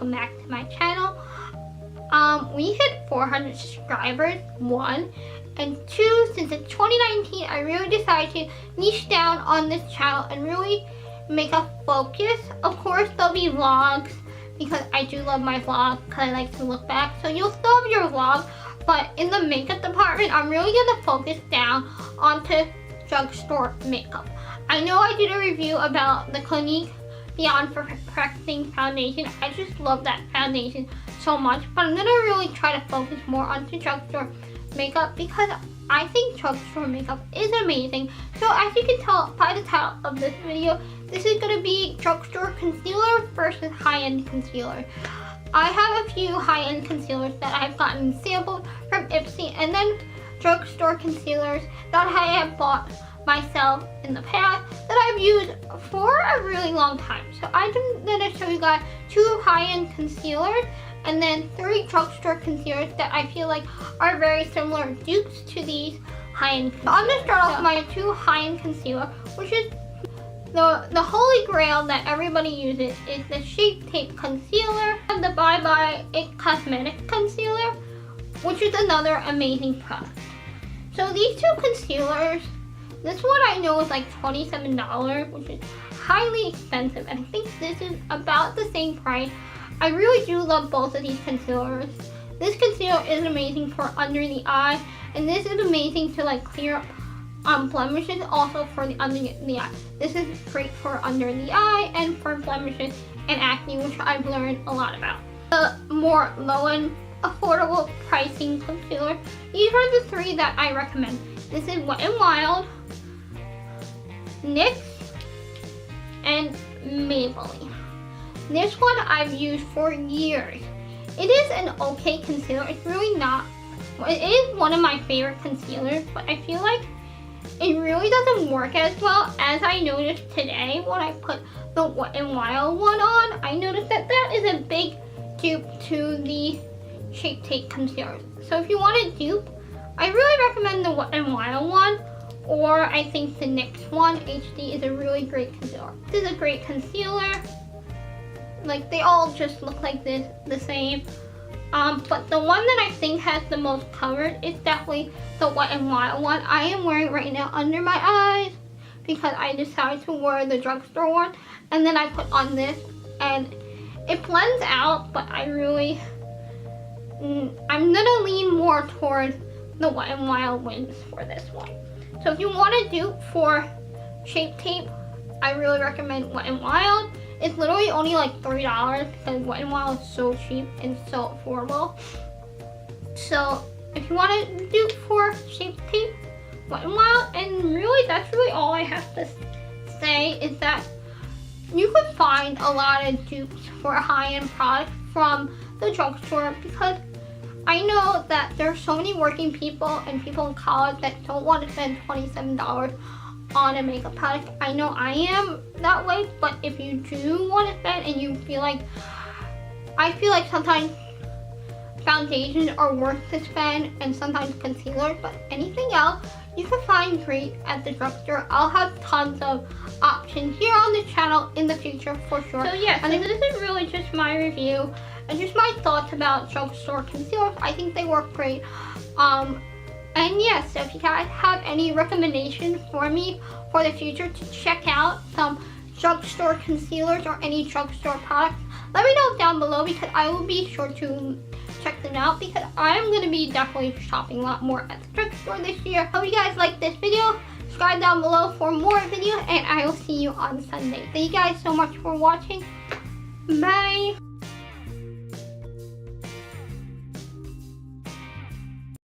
welcome back to my channel. We hit 400 subscribers, 1, and 2, since it's 2019, I really decided to niche down on this channel and really make a focus. Of course, there'll be vlogs, because I do love my vlog, because I like to look back, so you'll still have your vlog, but in the makeup department, I'm really going to focus down onto drugstore makeup. I know I did a review about the Clinique Beyond Perfecting foundation. I just love that foundation so much, but I'm gonna really try to focus more onto drugstore makeup because I think drugstore makeup is amazing. So as you can tell by the title of this video, this is gonna be drugstore concealer versus high-end concealer. I have a few high-end concealers that I've gotten sampled from Ipsy, and then drugstore concealers that I have bought myself in the past that I've used for a really long time. So I'm gonna show you guys 2 high-end concealers and then 3 drugstore concealers that I feel like are very similar dupes to these high-end concealers. So I'm gonna start off with my 2 high-end concealer, which is the holy grail that everybody uses, is the Shape Tape Concealer and the Bye Bye It Cosmetic Concealer, which is another amazing product. So these 2 concealers, this one I know is like $27, which is highly expensive, and I think this is about the same price. I really do love both of these concealers. This concealer is amazing for under the eye, and this is amazing to like clear up blemishes, also for the under the eye. This is great for under the eye and for blemishes and acne, which I've learned a lot about. The more low-end, affordable pricing concealer, these are the 3 that I recommend. This is Wet n Wild, NYX, and Maybelline. This one I've used for years. It is an okay concealer. It's really not, it is one of my favorite concealers, but I feel like it really doesn't work as well as I noticed today when I put the Wet n Wild one on. I noticed that that is a big dupe to the Shape Tape concealer. So if you want a dupe, I really recommend the Wet n Wild one, or I think the NYX one, HD, is a really great concealer. This is a great concealer. Like, they all just look like this, the same. But the one that I think has the most covered is definitely the Wet n Wild one. I am wearing right now under my eyes because I decided to wear the drugstore one, and then I put on this, and it blends out, but I really, I'm gonna lean more towards the Wet n Wild wins for this one. So if you want a dupe for Shape Tape, I really recommend Wet n Wild. It's literally only like $3 because Wet n Wild is so cheap and so affordable. So if you want a dupe for Shape Tape, Wet n Wild, and really that's really all I have to say, is that you could find a lot of dupes for high-end products from the drugstore, because I know that there are so many working people and people in college that don't want to spend $27 on a makeup product. I know I am that way, but if you do want to spend and you feel like, I feel like sometimes foundations are worth to spend and sometimes concealer, but anything else you can find great at the drugstore. I'll have tons of options here on the channel in the future for sure. So yes, and this is really just my review and just my thoughts about drugstore concealers. I think they work great. And yes, so if you guys have any recommendations for me for the future to check out some drugstore concealers or any drugstore products, let me know down below, because I will be sure to check them out, because I'm going to be definitely shopping a lot more at the drugstore this year. Hope you guys like this video. Subscribe down below for more videos, and I will see you on Sunday. Thank you guys so much for watching. Bye!